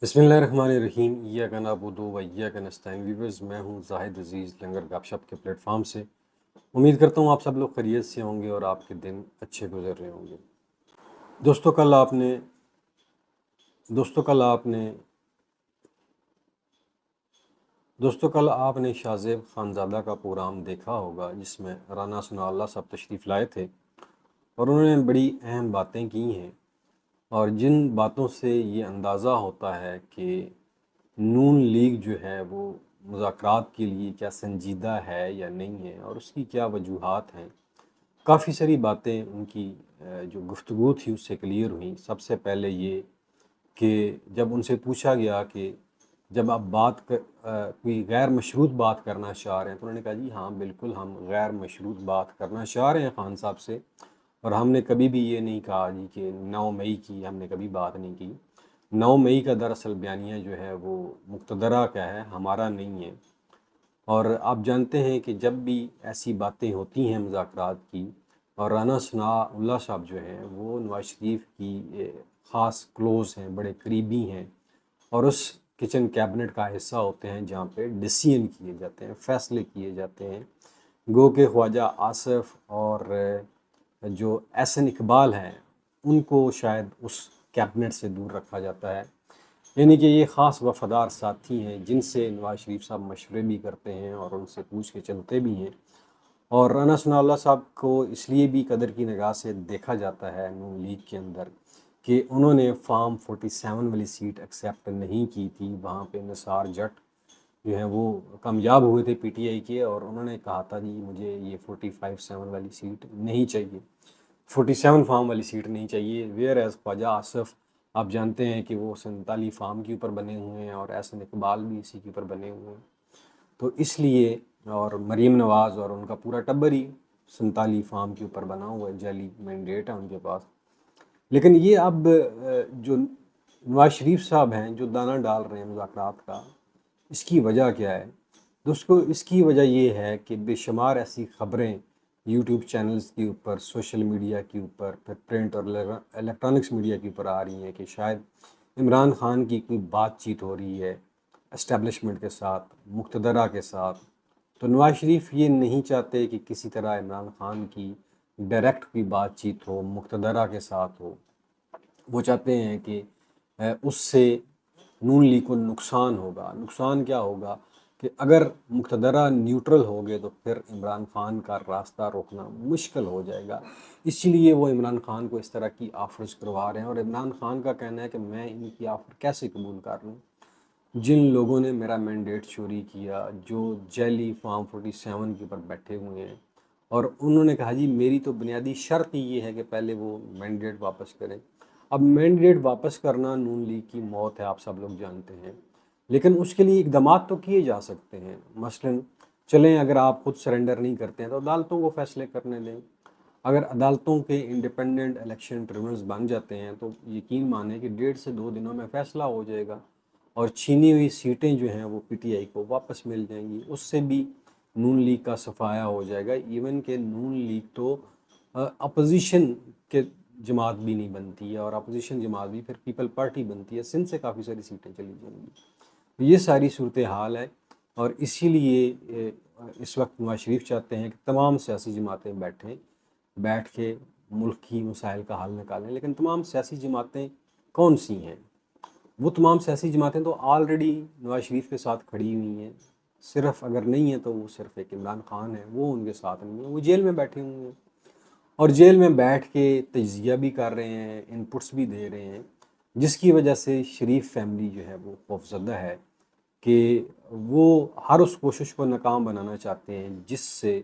बिस्मिल्लाहिर्रहमानिर्रहीम इय्याका नअबुदु व इय्याका नस्तईन। व्यूअर्स, मैं हूं जाहिद अजीज़ लंगर गपशप के प्लेटफॉर्म से। उम्मीद करता हूं आप सब लोग खैरियत से होंगे और आपके दिन अच्छे गुजर रहे होंगे। दोस्तों कल आपने दोस्तों कल आपने दोस्तों कल आपने शाहज़ेब खानज़ादा का प्रोग्राम देखा होगा जिसमें राना सनाउल्लाह साहब तशरीफ़ लाए थे और उन्होंने बड़ी अहम बातें की हैं। और जिन बातों से ये अंदाज़ा होता है कि नून लीग जो है वो मुज़ाकरात के लिए क्या संजीदा है या नहीं है और उसकी क्या वजूहात हैं। काफ़ी सारी बातें उनकी जो गुफ्तगू थी उससे क्लियर हुई। सबसे पहले ये कि जब उनसे पूछा गया कि जब आप कोई गैर मशरूत बात करना चाह रहे हैं तो उन्होंने कहा जी हाँ बिल्कुल, हम गैर मशरूत बात करना चाह रहे हैं खान साहब से। और हमने कभी भी ये नहीं कहा जी कि 9 मई की हमने कभी बात नहीं की। 9 मई का दरअसल बयानिया जो है वो मुक़्तदरा का है, हमारा नहीं है। और आप जानते हैं कि जब भी ऐसी बातें होती हैं मुज़ाकरात की, और राना सनाउल्लाह साहब जो हैं वो नवाज़ शरीफ की ख़ास क्लोज़ हैं, बड़े करीबी हैं और उस किचन कैबिनेट का हिस्सा होते हैं जहाँ पे डिसीजन किए जाते हैं, फ़ैसले किए जाते हैं। गो के ख्वाजा आसिफ और जो एहसन इकबाल हैं उनको शायद उस कैबिनेट से दूर रखा जाता है। यानी कि ये ख़ास वफ़ादार साथी हैं जिनसे नवाज़ शरीफ साहब मशवरे भी करते हैं और उनसे पूछ के चलते भी हैं। और राना सनाउल्लाह साहब को इसलिए भी कदर की निगाह से देखा जाता है नून लीग के अंदर कि उन्होंने फार्म 47 वाली सीट एक्सेप्ट नहीं की थी। वहाँ पे निसार जट जो हैं वो कामयाब हुए थे पीटीआई के और उन्होंने कहा था जी मुझे ये 45-7 वाली सीट नहीं चाहिए, 47 फार्म वाली सीट नहीं चाहिए। वेयर एज़ ख्वाजा आसिफ आप जानते हैं कि वो 47 फार्म के ऊपर बने हुए हैं और एहसन इकबाल भी इसी के ऊपर बने हुए हैं। तो इसलिए और मरीम नवाज़ और उनका पूरा टब्बर ही 47 फार्म के ऊपर बना हुआ है, जाली मैंडेट है उनके पास। लेकिन ये अब जो नवाज शरीफ साहब हैं जो दाना डाल रहे हैं मुज़ाकरात का, इसकी वजह क्या है दोस्तों? इसकी वजह ये है कि बेशुमार ऐसी ख़बरें यूट्यूब चैनल्स के ऊपर, सोशल मीडिया के ऊपर, फिर प्रिंट और इलेक्ट्रॉनिक्स मीडिया के ऊपर आ रही हैं कि शायद इमरान खान की कोई बातचीत हो रही है एस्टेब्लिशमेंट के साथ, मुक़्तदरा के साथ। तो नवाज शरीफ ये नहीं चाहते कि किसी तरह इमरान खान की डायरेक्ट कोई बातचीत हो, मुक़्तदरा के साथ हो। वो चाहते हैं कि उससे नून लीग को नुकसान होगा। नुकसान क्या होगा कि अगर मुक़्तदरा न्यूट्रल हो गए तो फिर इमरान खान का रास्ता रोकना मुश्किल हो जाएगा। इसीलिए वो इमरान खान को इस तरह की ऑफ़र्स करवा रहे हैं और इमरान खान का कहना है कि मैं इनकी ऑफ़र कैसे कबूल कर लूँ, जिन लोगों ने मेरा मैंडेट चोरी किया, जो जैली फार्म 47 के ऊपर बैठे हुए हैं। और उन्होंने कहा जी मेरी तो बुनियादी शर्त ही ये है कि पहले वो मैंडेट वापस करें। अब मैंडेट वापस करना नून लीग की मौत है, आप सब लोग जानते हैं। लेकिन उसके लिए इक़दामात तो किए जा सकते हैं। मसलन चलें, अगर आप खुद सरेंडर नहीं करते हैं तो अदालतों को फ़ैसले करने दें। अगर अदालतों के इंडिपेंडेंट इलेक्शन ट्रिब्यूनल्स बन जाते हैं तो यकीन माने कि 1.5 से 2 दिनों में फ़ैसला हो जाएगा और छीनी हुई सीटें जो हैं वो पीटीआई को वापस मिल जाएंगी। उससे भी नून लीग का सफाया हो जाएगा। इवन के नून लीग तो अपोजिशन के जमात भी नहीं बनती है और अपोजिशन जमात भी फिर पीपल पार्टी बनती है। सिंध से काफ़ी सारी सीटें चली जाएंगी। तो ये सारी सूरत हाल है और इसीलिए इस वक्त नवाज शरीफ चाहते हैं कि तमाम सियासी जमातें बैठ के मुल्क की मसाइल का हल निकालें। लेकिन तमाम सियासी जमातें कौन सी हैं? वो तमाम सियासी जमातें तो ऑलरेडी नवाज शरीफ के साथ खड़ी हुई हैं। सिर्फ अगर नहीं है तो वो सिर्फ एक इमरान खान है, वो उनके साथ नहीं है, वो जेल में बैठे हुए हैं और जेल में बैठ के तजिया भी कर रहे हैं, इनपुट्स भी दे रहे हैं, जिसकी वजह से शरीफ फैमिली जो है वो खौफजदा है कि वो हर उस कोशिश को नाकाम बनाना चाहते हैं जिससे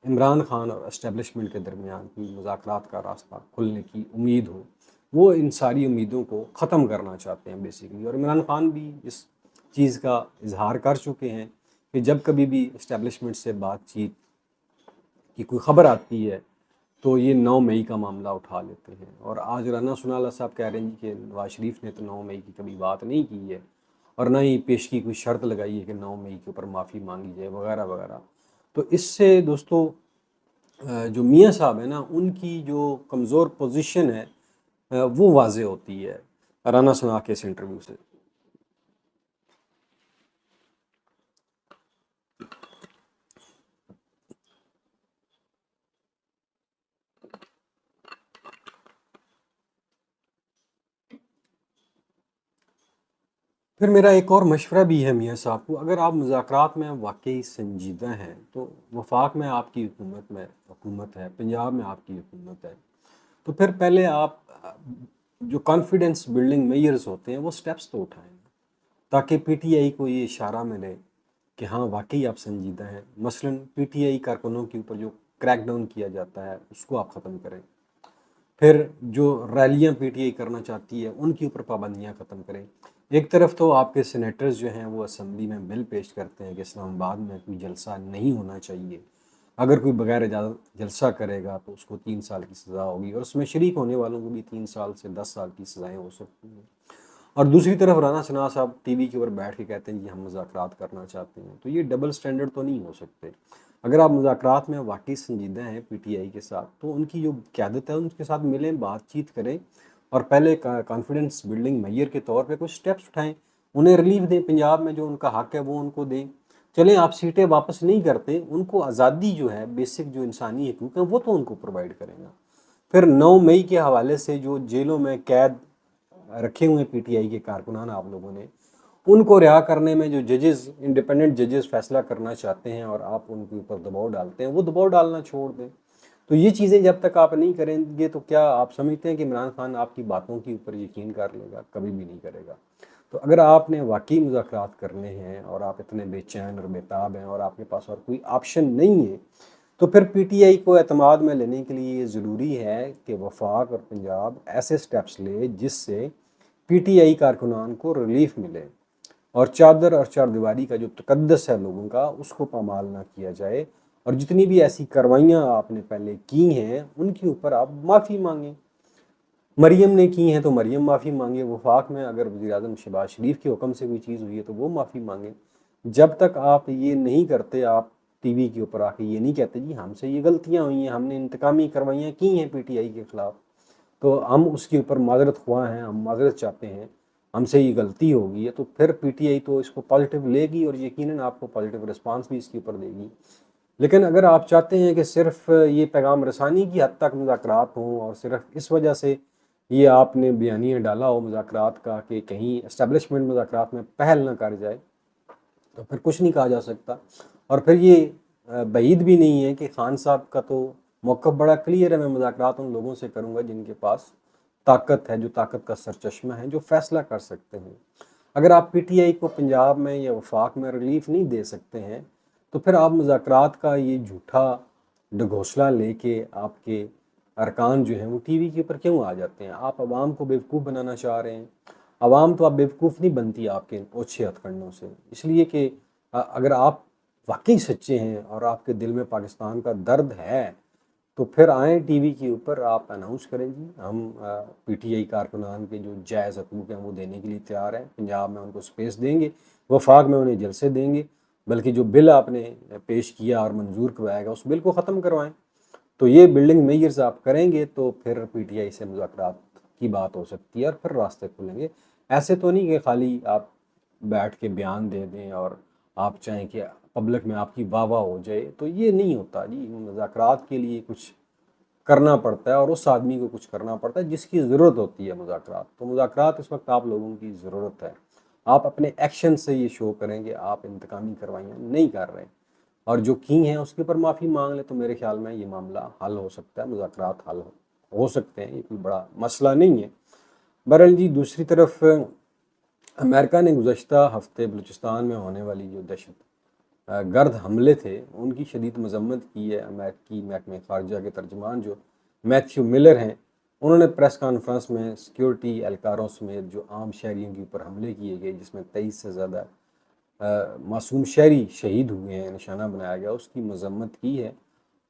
इमरान खान और एस्टेब्लिशमेंट के दरमियान की मुज़ाकरात का रास्ता खुलने की उम्मीद हो। वो इन सारी उम्मीदों को ख़त्म करना चाहते हैं बेसिकली। और इमरान खान भी इस चीज़ का इजहार कर चुके हैं कि जब कभी भी एस्टेब्लिशमेंट से बातचीत की कोई ख़बर आती है तो ये 9 मई का मामला उठा लेते हैं। और आज राना सनाउल्लाह साहब कह रहे हैं कि नवाज शरीफ ने तो 9 मई की कभी बात नहीं की है और ना ही पेश की कोई शर्त लगाई है कि 9 मई के ऊपर माफ़ी मांगी जाए वगैरह वगैरह। तो इससे दोस्तों जो मियाँ साहब हैं ना, उनकी जो कमज़ोर पोजीशन है वो वाज़े होती है राना सना के इस इंटरव्यू से। फिर मेरा एक और मशवरा भी है मियाँ साहब को, अगर आप मुज़ाकरात में वाक़ई संजीदा हैं, तो वफाक में आपकी हुकूमत है, पंजाब में आपकी हुकूमत है, तो फिर पहले आप जो कॉन्फिडेंस बिल्डिंग मेजर्स होते हैं वो स्टेप्स तो उठाएं, ताकि पीटीआई को ये इशारा मिले कि हाँ वाकई आप संजीदा हैं। मसलन पीटीआई कारकुनों के ऊपर जो क्रैकडाउन किया जाता है उसको आप ख़त्म करें। फिर जो रैलियां पीटीआई करना चाहती है उनके ऊपर पाबंदियां ख़त्म करें। एक तरफ तो आपके सेनेटर्स जो हैं वो असम्बली में बिल पेश करते हैं कि इस्लामाबाद में कोई जलसा नहीं होना चाहिए, अगर कोई बगैर इजाज़त जलसा करेगा तो उसको 3 साल की सज़ा होगी, और उसमें शरीक होने वालों को भी 3 साल से 10 साल की सज़ाएँ हो सकती हैं। और दूसरी तरफ राना सना साहब टीवी के ऊपर बैठ के कहते हैं जी हम मुज़ाकरात करना चाहते हैं, तो ये डबल स्टैंडर्ड तो नहीं हो सकते। अगर आप मुज़ाकरात में वाकई संजीदा हैं पीटीआई के साथ, तो उनकी जो क़यादत है उनके साथ मिलें, बातचीत करें, और पहले कॉन्फिडेंस बिल्डिंग मैयर के तौर पे कुछ स्टेप्स उठाएं, उन्हें रिलीफ दें, पंजाब में जो उनका हक है वो उनको दें। चलें आप सीटें वापस नहीं करते, उनको आज़ादी जो है, बेसिक जो इंसानी हकूक़ हैं वो तो उनको प्रोवाइड करेंगे। फिर 9 मई के हवाले से जो जेलों में कैद रखे हुए पीटीआई के कारकुनान आप लोगों ने, उनको रिहा करने में जो जजेस, इंडिपेंडेंट जजेस फैसला करना चाहते हैं और आप उनके ऊपर दबाव डालते हैं, वो दबाव डालना छोड़ दें। तो ये चीज़ें जब तक आप नहीं करेंगे, तो क्या आप समझते हैं कि इमरान खान आपकी बातों के ऊपर यकीन कर लेगा? कभी भी नहीं करेगा। तो अगर आपने वाकई मुज़ाकरात करने हैं और आप इतने बेचैन और बेताब हैं और आपके पास और कोई ऑप्शन नहीं है, तो फिर पीटीआई को एतमाद में लेने के लिए ये ज़रूरी है कि वफाक और पंजाब ऐसे स्टेप्स ले जिससे पीटीआई कारकुनान को रिलीफ मिले, और चादर और चारदीवारी का जो तकद्दस है लोगों का, उसको पामाल ना किया जाए, और जितनी भी ऐसी कार्रवाइयाँ आपने पहले की हैं उनके ऊपर आप माफ़ी मांगें। मरियम ने की हैं तो मरियम माफ़ी मांगे, वफाक में अगर वज़ीर-ए-आज़म शहबाज शरीफ के हुक्म से कोई चीज़ हुई है तो वो माफ़ी मांगे। जब तक आप ये नहीं करते, आप टीवी के ऊपर आके ये नहीं कहते जी हमसे ये गलतियाँ हुई हैं, हमने इंतकामी कार्रवाइयाँ की हैं पीटीआई के ख़िलाफ़, तो हम उसके ऊपर माज़रत ख़्वाह हैं, हम माज़रत चाहते हैं, हमसे ये गलती हो गई है, तो फिर पीटीआई तो इसको पॉजिटिव लेगी और यकीनन आपको पॉजिटिव रिस्पांस भी इसके ऊपर देगी। लेकिन अगर आप चाहते हैं कि सिर्फ ये पैगाम रसानी की हद तक मुज़ाकरात हों और सिर्फ इस वजह से ये आपने बयानिया डाला हो मुज़ाकरात का कि कहीं एस्टेब्लिशमेंट मुज़ाकरात में पहल ना कर जाए, तो फिर कुछ नहीं कहा जा सकता। और फिर ये बईद भी नहीं है कि खान साहब का तो मौक़िफ़ बड़ा क्लियर है, मैं मुज़ाकरात उन लोगों से करूँगा जिनके पास ताकत है, जो ताकत का सरचश्मा है, जो फ़ैसला कर सकते हैं। अगर आप पीटीआई को पंजाब में या वफाक में रिलीफ नहीं दे सकते हैं, तो फिर आप मुज़ाकरात का ये झूठा ढगोसला लेके आपके अरकान जो हैं वो टीवी के ऊपर क्यों आ जाते हैं? आप आवाम को बेवकूफ़ बनाना चाह रहे हैं। आवाम तो आप बेवकूफ़ नहीं बनती आपके ओछे हथकंडों से, इसलिए कि अगर आप वाकई सच्चे हैं और आपके दिल में पाकिस्तान का दर्द है, तो फिर आएँ टीवी के ऊपर, आप अनाउंस करें जी हम पीटीआई कारकुनान के जो जायज़ हकूक़ हैं वो देने के लिए तैयार हैं, पंजाब में उनको स्पेस देंगे, वफाक में उन्हें जलसे देंगे, बल्कि जो बिल आपने पेश किया और मंजूर करवाएगा उस बिल को ख़त्म करवाएं। तो ये बिल्डिंग मेजर्स आप करेंगे तो फिर पीटीआई से मुज़ाकरात की बात हो सकती है और फिर रास्ते खुलेंगे। ऐसे तो नहीं कि खाली आप बैठ के बयान दे दें और आप चाहें कि पब्लिक में आपकी वाह वाह हो जाए, तो ये नहीं होता जी। मुज़ाकरात के लिए कुछ करना पड़ता है और उस आदमी को कुछ करना पड़ता है जिसकी ज़रूरत होती है मुज़ाकरात। तो मुज़ाकरात इस वक्त आप लोगों की ज़रूरत है। आप अपने एक्शन से ये शो करें कि आप इंतकामी कार्रवाइयाँ नहीं कर रहे, और जो की हैं उसके ऊपर माफ़ी मांग ले, तो मेरे ख्याल में ये मामला हल हो सकता है, मुज़ाकरात हल हो सकते हैं, ये कोई बड़ा मसला नहीं है। बहरहाल जी, दूसरी तरफ अमेरिका ने गुज़श्ता हफ्ते बलूचिस्तान में होने वाली जो दहशत गर्द हमले थे उनकी शदीद मजम्मत की है। अमेरिकी महकमे ख़ारजा के तर्जमान जो मैथ्यू मिलर हैं, उन्होंने प्रेस कॉन्फ्रेंस में सिक्योरिटी एहलकारों समेत जो आम शहरियों के ऊपर हमले किए गए, जिसमें 23 से ज़्यादा मासूम शहरी शहीद हुए हैं, निशाना बनाया गया, उसकी मजम्मत की है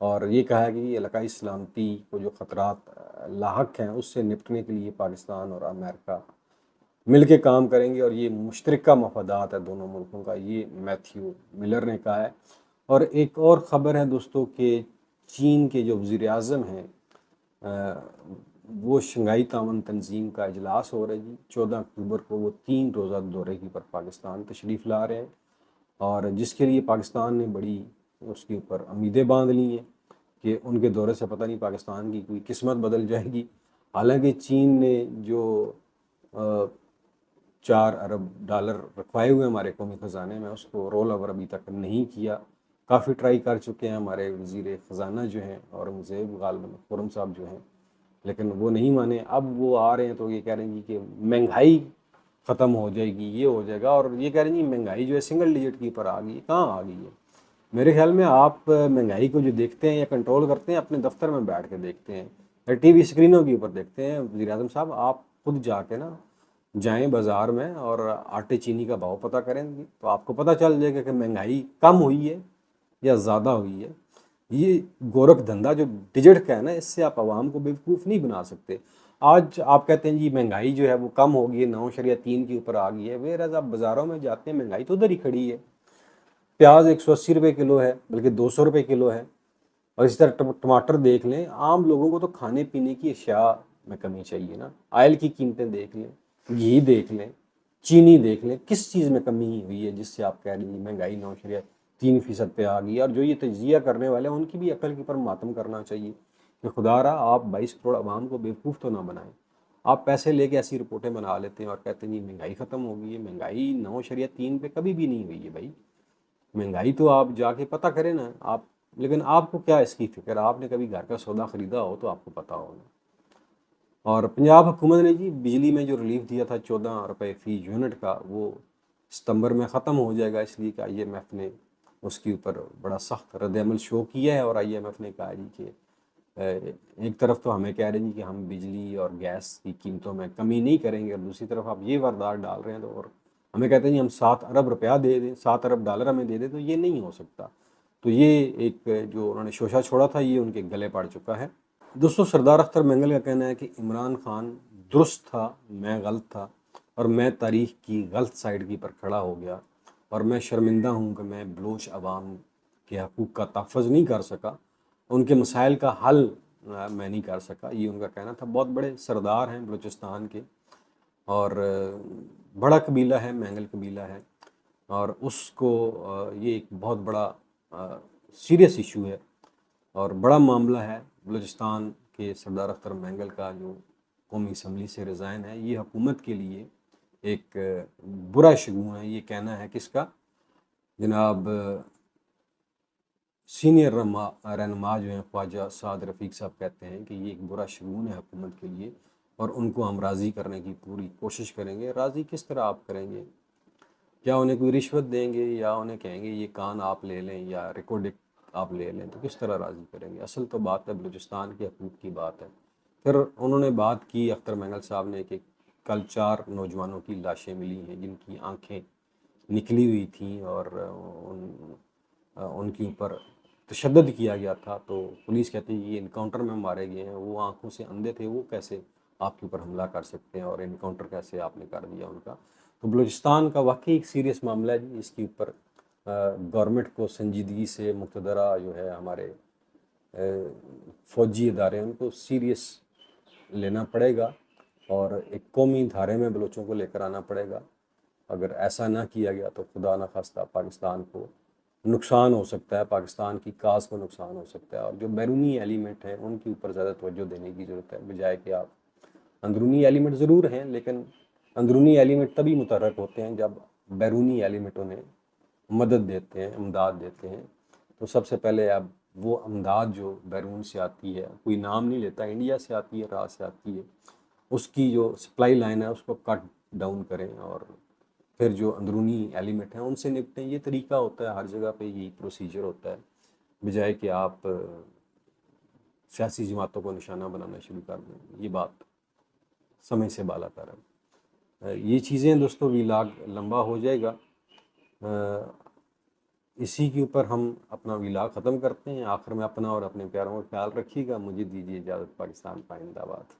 और ये कहा है कि इलाकाई सलामती को जो ख़तरात लाहक हैं उससे निपटने के लिए पाकिस्तान और अमेरिका मिल के काम करेंगे और ये मुश्तरका मफादात है दोनों मुल्कों का, ये मैथ्यू मिलर ने कहा है। और एक और ख़बर है दोस्तों कि चीन के जो वज़ीर-ए-आज़म हैं, वो शंघाई ताउन तंजीम का इजलास हो रहा है जी, 14 अक्टूबर को वो 3 रोज़ा दौरे की पर पाकिस्तान तशरीफ़ ला रहे हैं, और जिसके लिए पाकिस्तान ने बड़ी उसके ऊपर उम्मीदें बांध ली हैं कि उनके दौरे से पता नहीं पाकिस्तान की कोई किस्मत बदल जाएगी। हालांकि चीन ने जो $4 अरब रखवाए हुए हमारे कौमी ख़जाने में, उसको रोल ओवर अभी तक नहीं किया। काफ़ी ट्राई कर चुके हैं हमारे वज़ीर ख़जाना जो हैं औरंगज़ेब ग़ालिबन खुर्रम साहब जो हैं, लेकिन वो नहीं माने। अब वो आ रहे हैं तो ये कह रहे हैं कि महंगाई ख़त्म हो जाएगी, ये हो जाएगा, और ये कह रहे हैं जी महंगाई जो है सिंगल डिजिट की ऊपर आ गई। कहाँ आ गई है? मेरे ख्याल में आप महंगाई को जो देखते हैं या कंट्रोल करते हैं अपने दफ्तर में बैठ के देखते हैं या टीवी स्क्रीनों के ऊपर देखते हैं। वज़ीर आज़म साहब, आप खुद जाके ना जाएं बाज़ार में और आटे चीनी का भाव पता करेंगे तो आपको पता चल जाएगा कि महंगाई कम हुई है या ज़्यादा हुई है। ये गोरख धंधा जो डिजिट का है ना, इससे आप आवाम को बेवकूफ़ नहीं बना सकते। आज आप कहते हैं जी महंगाई जो है वो कम हो गई है, 9.3 के ऊपर आ गई है। वेयर आप बाज़ारों में जाते हैं महंगाई तो उधर ही खड़ी है। प्याज 180 रुपये किलो है, बल्कि 200 रुपये किलो है। और इसी तरह टमाटर देख लें, आम लोगों को तो खाने पीने की अशिया में कमी चाहिए ना। ऑयल की कीमतें देख लें, घी देख लें, चीनी देख लें, किस चीज़ में कमी हुई है जिससे आप कह रही हैं महंगाई 9.3% पे आ गई। और जो ये तजिया करने वाले हैं उनकी भी अकल के ऊपर मातम करना चाहिए कि खुदारा आप 22 करोड़ आवाम को बेवकूफ़ तो ना बनाएं। आप पैसे लेके ऐसी रिपोर्टें बना लेते हैं और कहते हैं जी महंगाई ख़त्म हो गई है। महंगाई 9.3 पे कभी भी नहीं हुई है भाई। महंगाई तो आप जाके पता करें ना आप। लेकिन आपको क्या इसकी फिक्र? आपने कभी घर का सौदा खरीदा हो तो आपको पता होगा। और पंजाब हुकूमत ने जी बिजली में जो रिलीफ दिया था 14 रुपये फ़ी यूनिट का, वो सितंबर में ख़त्म हो जाएगा, इसलिए कि IMF ने उसके ऊपर बड़ा सख्त रद्द-ए-अमल शो किया है। और IMF ने कहा जी कि एक तरफ तो हमें कह रहे हैं कि हम बिजली और गैस की कीमतों में कमी नहीं करेंगे, और दूसरी तरफ आप ये वारदात डाल रहे हैं तो, और हमें कहते हैं जी हम 7 अरब रुपया दे दें, $7 अरब हमें दे दें, तो ये नहीं हो सकता। तो ये एक जो उन्होंने शोशा छोड़ा था ये उनके गले पड़ चुका है। दोस्तों, सरदार अख्तर मैंगल का कहना है कि इमरान खान दुरुस्त था, मैं गलत था, और मैं तारीख की गलत साइड की पर खड़ा हो गया, और मैं शर्मिंदा हूँ कि मैं बलोच अवाम के हकूक़ का तहफ़्फ़ुज़ नहीं कर सका, उनके मसाइल का हल मैं नहीं कर सका। ये उनका कहना था। बहुत बड़े सरदार हैं बलूचिस्तान के, और बड़ा कबीला है, मैंगल कबीला है, और उसको ये एक बहुत बड़ा सीरियस इशू है और बड़ा मामला है। बलूचिस्तान के सरदार अख्तर मैंगल का जो कौमी असम्बली से रिज़ाइन है, ये हुकूमत के लिए एक बुरा शगुन है। ये कहना है किसका? जनाब सीनियर रहनुमा जो हैं ख्वाजा साद रफ़ीक साहब कहते हैं कि ये एक बुरा शगुन है हुकूमत के लिए, और उनको हम राज़ी करने की पूरी कोशिश करेंगे। राज़ी किस तरह आप करेंगे? क्या उन्हें कोई रिश्वत देंगे या उन्हें कहेंगे ये कान आप ले लें या रिकॉर्डिंग आप ले लें? तो किस तरह राज़ी करेंगे? असल तो बात है बलूचिस्तान के हकूक़ की बात है। फिर उन्होंने बात की अख्तर मैंगल साहब ने कि कल 4 नौजवानों की लाशें मिली हैं जिनकी आँखें निकली हुई थीं, और उनके ऊपर तशद्दुद किया गया था। तो पुलिस कहती है ये इनकाउंटर में मारे गए हैं, वो आँखों से अंधे थे, वो कैसे आपके ऊपर हमला कर सकते हैं, और इनकाउंटर कैसे आपने कर दिया उनका? तो बलूचिस्तान का वाकई एक सीरियस मामला है जी। इसके ऊपर गवर्नमेंट को संजीदगी से मुक़तदरा जो है हमारे फ़ौजी इदारे हैं उनको सीरियस लेना पड़ेगा, और एक कौमी धारे में बलोचों को लेकर आना पड़ेगा। अगर ऐसा ना किया गया तो खुदा न खास्ता पाकिस्तान को नुकसान हो सकता है, पाकिस्तान की काज को नुकसान हो सकता है। और जो बैरूनी एलिमेंट हैं उनके ऊपर ज़्यादा तवज्जो देने की ज़रूरत है, बजाय कि आप अंदरूनी एलिमेंट ज़रूर हैं, लेकिन अंदरूनी एलिमेंट तभी मुतहर्रिक होते हैं जब बैरूनी एलिमेंट उन्हें मदद देते हैं, इमदाद देते हैं। तो सबसे पहले अब वो इमदाद जो बैरून से आती है, कोई नाम नहीं लेता, इंडिया से आती है, राह से आती है, उसकी जो सप्लाई लाइन है उसको कट डाउन करें, और फिर जो अंदरूनी एलिमेंट हैं उनसे निपटें। ये तरीका होता है, हर जगह पे यही प्रोसीजर होता है, बजाय कि आप सियासी जमातों को निशाना बनाना शुरू कर दें। ये बात समय से बाला तर है। ये चीज़ें दोस्तों व्लॉग लंबा हो जाएगा, इसी के ऊपर हम अपना व्लॉग ख़त्म करते हैं। आखिर में अपना और अपने प्यारों का ख्याल रखिएगा। मुझे दीजिए इजाज़त। पाकिस्तान जिंदाबाद।